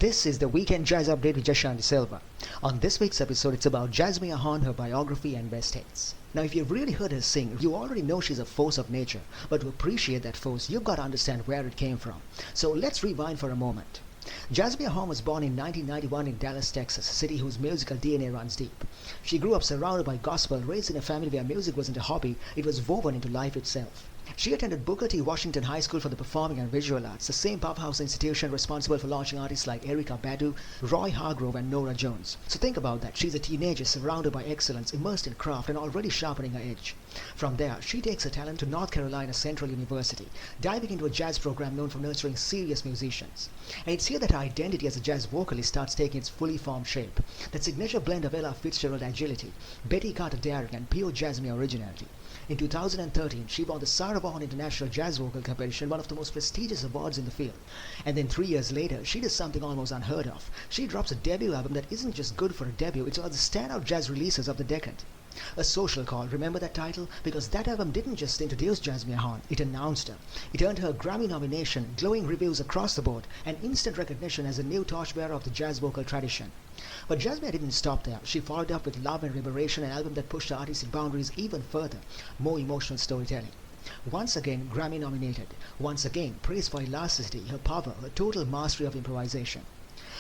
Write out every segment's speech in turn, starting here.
This is the Weekend Jazz Update with Jashanti Silva. On this week's episode, it's about Jazzmeia Horn, her biography and best hits. Now, if you've really heard her sing, you already know she's a force of nature. But to appreciate that force, you've got to understand where it came from. So let's rewind for a moment. Jazzmeia Horn was born in 1991 in Dallas, Texas, a city whose musical DNA runs deep. She grew up surrounded by gospel, raised in a family where music wasn't a hobby, it was woven into life itself. She attended Booker T. Washington High School for the Performing and Visual Arts, the same powerhouse institution responsible for launching artists like Erykah Badu, Roy Hargrove and Norah Jones. So think about that. She's a teenager surrounded by excellence, immersed in craft and already sharpening her edge. From there, she takes her talent to North Carolina Central University, diving into a jazz program known for nurturing serious musicians. And it's here that her identity as a jazz vocalist starts taking its fully formed shape. That signature blend of Ella Fitzgerald agility, Betty Carter daring and pure Jazzmeia originality. In 2013, she won the Vaughan International Jazz Vocal Competition, one of the most prestigious awards in the field. And then 3 years later, she does something almost unheard of. She drops a debut album that isn't just good for a debut, it's one of the standout jazz releases of the decade. A Social Call, remember that title? Because that album didn't just introduce Jazzmeia Horn, it announced her. It earned her a Grammy nomination, glowing reviews across the board, and instant recognition as a new torchbearer of the jazz vocal tradition. But Jazzmeia didn't stop there. She followed up with Love and Liberation, an album that pushed her artistic boundaries even further, more emotional storytelling. Once again Grammy nominated, once again praised for elasticity, her power, her total mastery of improvisation.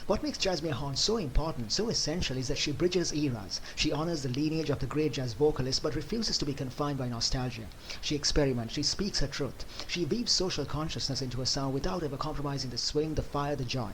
What makes Jazzmeia Horn so important, so essential, is that she bridges eras. She honors the lineage of the great jazz vocalist but refuses to be confined by nostalgia. She experiments, she speaks her truth. She weaves social consciousness into her sound without ever compromising the swing, the fire, the joy.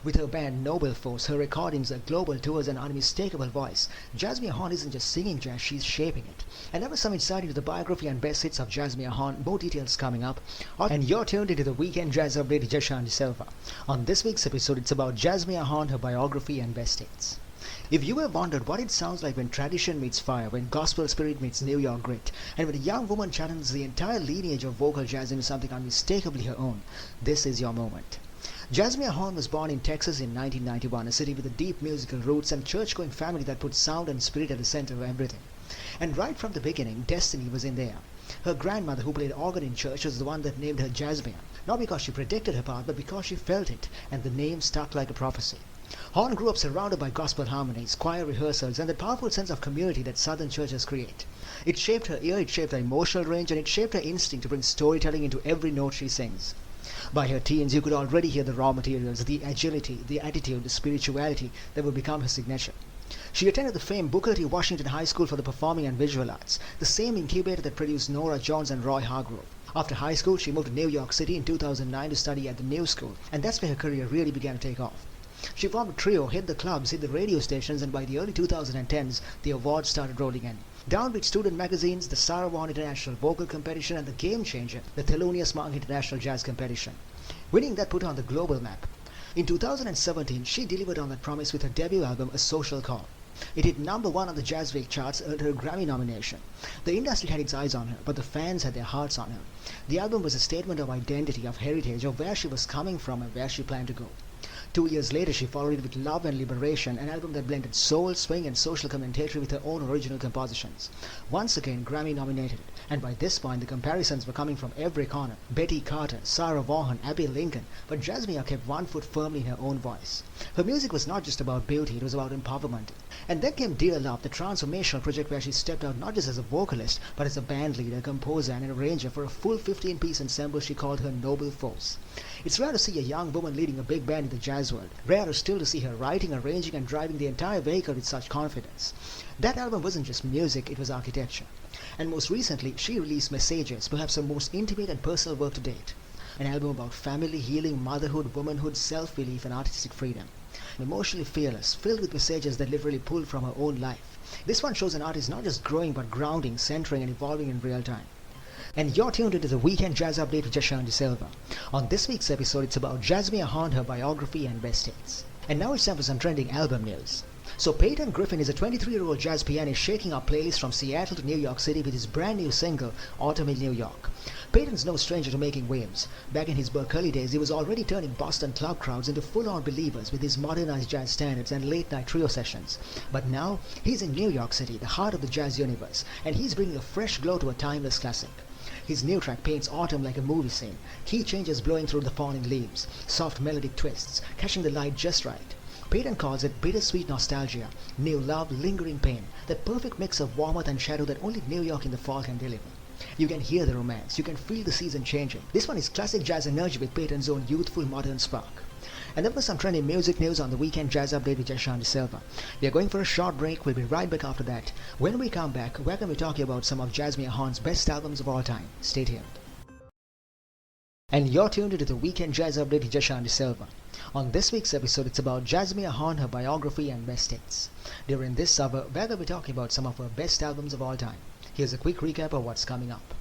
With her band Noble Force, her recordings, her global tours and unmistakable voice, Jazzmeia Horn isn't just singing jazz, she's shaping it. And that was some insight into the biography and best hits of Jazzmeia Horn, more details coming up. And you're tuned into the Weekend Jazz Update with Jashanti Silva. On this week's episode, it's about Jazzmeia Horn, her biography and best hits. If you have wondered what it sounds like when tradition meets fire, when gospel spirit meets New York grit, and when a young woman channels the entire lineage of vocal jazz into something unmistakably her own, this is your moment. Jazzmeia Horn was born in Texas in 1991, a city with a deep musical roots and church-going family that put sound and spirit at the center of everything. And right from the beginning, destiny was in there. Her grandmother, who played organ in church, was the one that named her Jazzmeia, not because she predicted her path, but because she felt it, and the name stuck like a prophecy. Horn grew up surrounded by gospel harmonies, choir rehearsals, and the powerful sense of community that southern churches create. It shaped her ear, it shaped her emotional range, and it shaped her instinct to bring storytelling into every note she sings. By her teens, you could already hear the raw materials, the agility, the attitude, the spirituality that would become her signature. She attended the famed Booker T. Washington High School for the Performing and Visual Arts, the same incubator that produced Norah Jones and Roy Hargrove. After high school, she moved to New York City in 2009 to study at the New School, and that's where her career really began to take off. She formed a trio, hit the clubs, hit the radio stations, and by the early 2010s, the awards started rolling in. Downbeat student magazines, the Vaughan International Vocal Competition, and the game changer, the Thelonious Monk International Jazz Competition. Winning that put her on the global map. In 2017, she delivered on that promise with her debut album, A Social Call. It hit #1 on the Jazz Week charts, earned her a Grammy nomination. The industry had its eyes on her, but the fans had their hearts on her. The album was a statement of identity, of heritage, of where she was coming from and where she planned to go. 2 years later, she followed it with Love and Liberation, an album that blended soul, swing, and social commentary with her own original compositions. Once again, Grammy nominated, and by this point, the comparisons were coming from every corner. Betty Carter, Vaughan, Abbey Lincoln, but Jazzmeia kept one foot firmly in her own voice. Her music was not just about beauty, it was about empowerment. And then came Dear Love, the transformational project where she stepped out not just as a vocalist, but as a band leader, composer, and an arranger for a full 15-piece ensemble she called her Noble Force. It's rare to see a young woman leading a big band in the jazz world. Rarer still to see her writing, arranging, and driving the entire vehicle with such confidence. That album wasn't just music, it was architecture. And most recently, she released Messages, perhaps her most intimate and personal work to date. An album about family, healing, motherhood, womanhood, self-belief, and artistic freedom. Emotionally fearless, filled with messages that literally pulled from her own life. This one shows an artist not just growing, but grounding, centering, and evolving in real time. And you're tuned into the Weekend Jazz Update with Jashanti Silva. On this week's episode, it's about Jazzmeia Horn, her biography and best hits. And now it's time for some trending album news. So Peyton Griffin is a 23-year-old jazz pianist shaking up playlists from Seattle to New York City with his brand new single, Autumn in New York. Peyton's no stranger to making waves. Back in his Berkeley days, he was already turning Boston club crowds into full-on believers with his modernized jazz standards and late-night trio sessions. But now, he's in New York City, the heart of the jazz universe, and he's bringing a fresh glow to a timeless classic. His new track paints autumn like a movie scene. Key changes blowing through the falling leaves, soft melodic twists, catching the light just right. Peyton calls it bittersweet nostalgia, new love, lingering pain, that perfect mix of warmth and shadow that only New York in the fall can deliver. You can hear the romance, you can feel the season changing. This one is classic jazz energy with Peyton's own youthful modern spark. And there was some trendy music news on the Weekend Jazz Update with Shanti Silva. We are going for a short break. We'll be right back after that. When we come back, we're going to be talking about some of Jazzmeia Horn's best albums of all time. Stay tuned. And you're tuned into the Weekend Jazz Update with Shanti Silva. On this week's episode, it's about Jazzmeia Horn, her biography and best hits. During this hour, we're going to be talking about some of her best albums of all time. Here's a quick recap of what's coming up.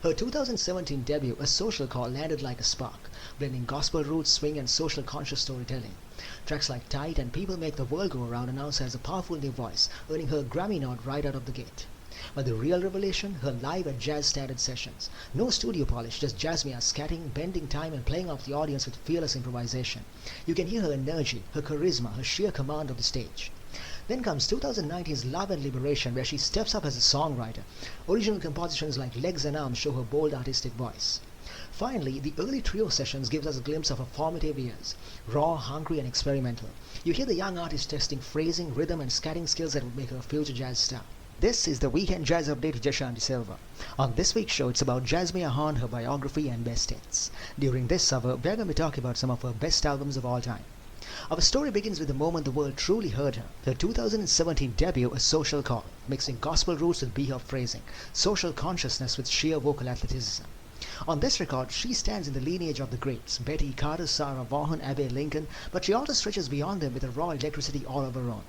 Her 2017 debut, A Social Call, landed like a spark, blending gospel roots, swing and social conscious storytelling. Tracks like Tight and People Make the World Go Around announced her as a powerful new voice, earning her a Grammy nod right out of the gate. But the real revelation, her live at Jazz Standard sessions. No studio polish, just Jazzmeia scatting, bending time and playing off the audience with fearless improvisation. You can hear her energy, her charisma, her sheer command of the stage. Then comes 2019's Love and Liberation, where she steps up as a songwriter. Original compositions like Legs and Arms show her bold artistic voice. Finally, the early trio sessions gives us a glimpse of her formative years, raw, hungry and experimental. You hear the young artist testing phrasing, rhythm and scatting skills that would make her a future jazz star. This is the Weekend Jazz Update with Shanti Silva. On this week's show, it's about Jazzmeia Horn, her biography and best hits. During this hour, we're going to be talking about some of her best albums of all time. Our story begins with the moment the world truly heard her. Her 2017 debut, A Social Call, mixing gospel roots with bebop phrasing, social consciousness with sheer vocal athleticism. On this record, she stands in the lineage of the greats, Betty, Carter, Sarah, Vaughan, Abbey, Lincoln, but she also stretches beyond them with a raw electricity all of her own.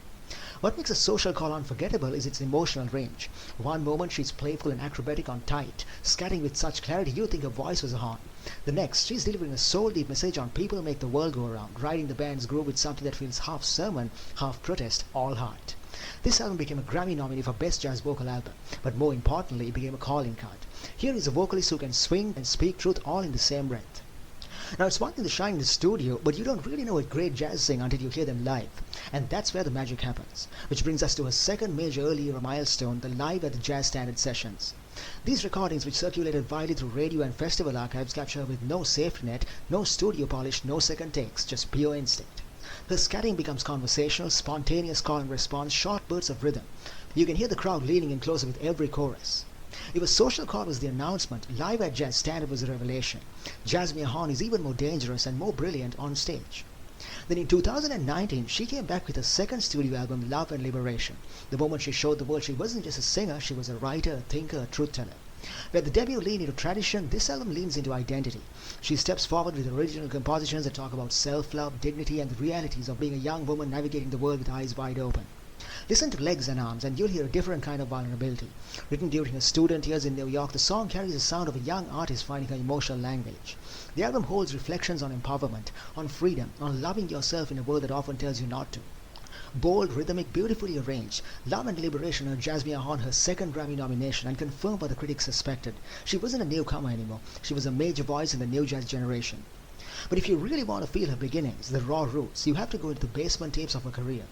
What makes A Social Call unforgettable is its emotional range. One moment she's playful and acrobatic on Tight, scatting with such clarity you think her voice was a horn. The next, she's delivering a soul-deep message on People Make the World Go Around, riding the band's groove with something that feels half sermon, half protest, all heart. This album became a Grammy nominee for Best Jazz Vocal Album, but more importantly, it became a calling card. Here is a vocalist who can swing and speak truth all in the same breath. Now, it's one thing to shine in the studio, but you don't really know a great jazz singer until you hear them live. And that's where the magic happens. Which brings us to her second major early era milestone, the Live at the Jazz Standard sessions. These recordings, which circulated widely through radio and festival archives, capture her with no safety net, no studio polish, no second takes, just pure instinct. Her scatting becomes conversational, spontaneous call and response, short bursts of rhythm. You can hear the crowd leaning in closer with every chorus. If A Social Call was the announcement, Live at Jazz Standard was a revelation. Jazzmeia Horn is even more dangerous and more brilliant on stage. Then in 2019, she came back with her second studio album, Love and Liberation. The moment she showed the world she wasn't just a singer, she was a writer, a thinker, a truth teller. Where the debut leaned into tradition, this album leans into identity. She steps forward with original compositions that talk about self-love, dignity and the realities of being a young woman navigating the world with eyes wide open. Listen to Legs and Arms and you'll hear a different kind of vulnerability. Written during her student years in New York, the song carries the sound of a young artist finding her emotional language. The album holds reflections on empowerment, on freedom, on loving yourself in a world that often tells you not to. Bold, rhythmic, beautifully arranged, Love and Liberation earned Jazzmeia Horn her second Grammy nomination and confirmed what the critics suspected. She wasn't a newcomer anymore. She was a major voice in the new jazz generation. But if you really want to feel her beginnings, the raw roots, you have to go into the basement tapes of her career.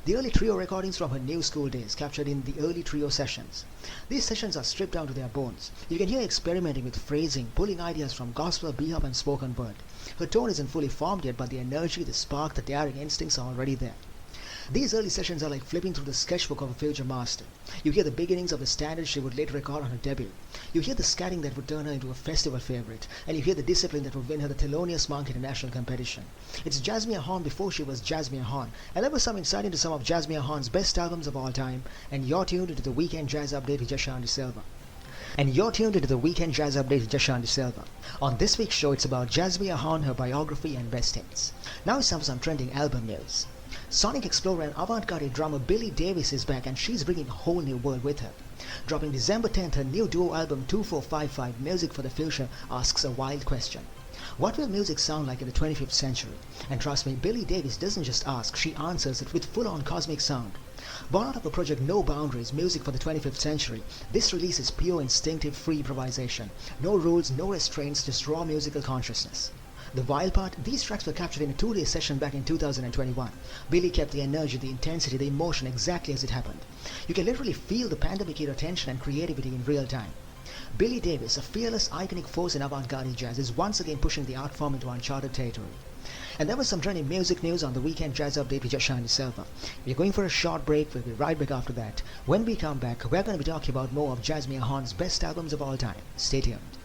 The early trio recordings from her new school days captured in the early trio sessions. These sessions are stripped down to their bones. You can hear her experimenting with phrasing, pulling ideas from gospel, bebop and spoken word. Her tone isn't fully formed yet, but the energy, the spark, the daring instincts are already there. These early sessions are like flipping through the sketchbook of a future master. You hear the beginnings of the standards she would later record on her debut. You hear the scatting that would turn her into a festival favorite, and you hear the discipline that would win her the Thelonious Monk International competition. It's Jazzmeia Horn before she was Jazzmeia Horn, and that was some insight into some of Jazzmeia Horn's best albums of all time, and you're tuned into the Weekend Jazz Update with Shanti Silva. On this week's show, it's about Jazzmeia Horn, her biography and best hits. Now it's time for some trending album news. Sonic explorer and avant-garde drummer Billie Davis is back and she's bringing a whole new world with her. Dropping December 10th, her new duo album 2455 Music for the Future asks a wild question. What will music sound like in the 25th century? And trust me, Billie Davis doesn't just ask, she answers it with full-on cosmic sound. Born out of a project No Boundaries, Music for the 25th Century, this release is pure instinctive free improvisation. No rules, no restraints, just raw musical consciousness. The wild part, these tracks were captured in a 2-day session back in 2021. Billie kept the energy, the intensity, the emotion exactly as it happened. You can literally feel the pandemic era tension and creativity in real time. Billy Davis, a fearless, iconic force in avant-garde jazz, is once again pushing the art form into uncharted territory. And there was some trending music news on the weekend jazz update with Josh and Silva. We're going for a short break. We'll be right back after that. When we come back, we're going to be talking about more of Jazzmeia Horn's best albums of all time. Stay tuned.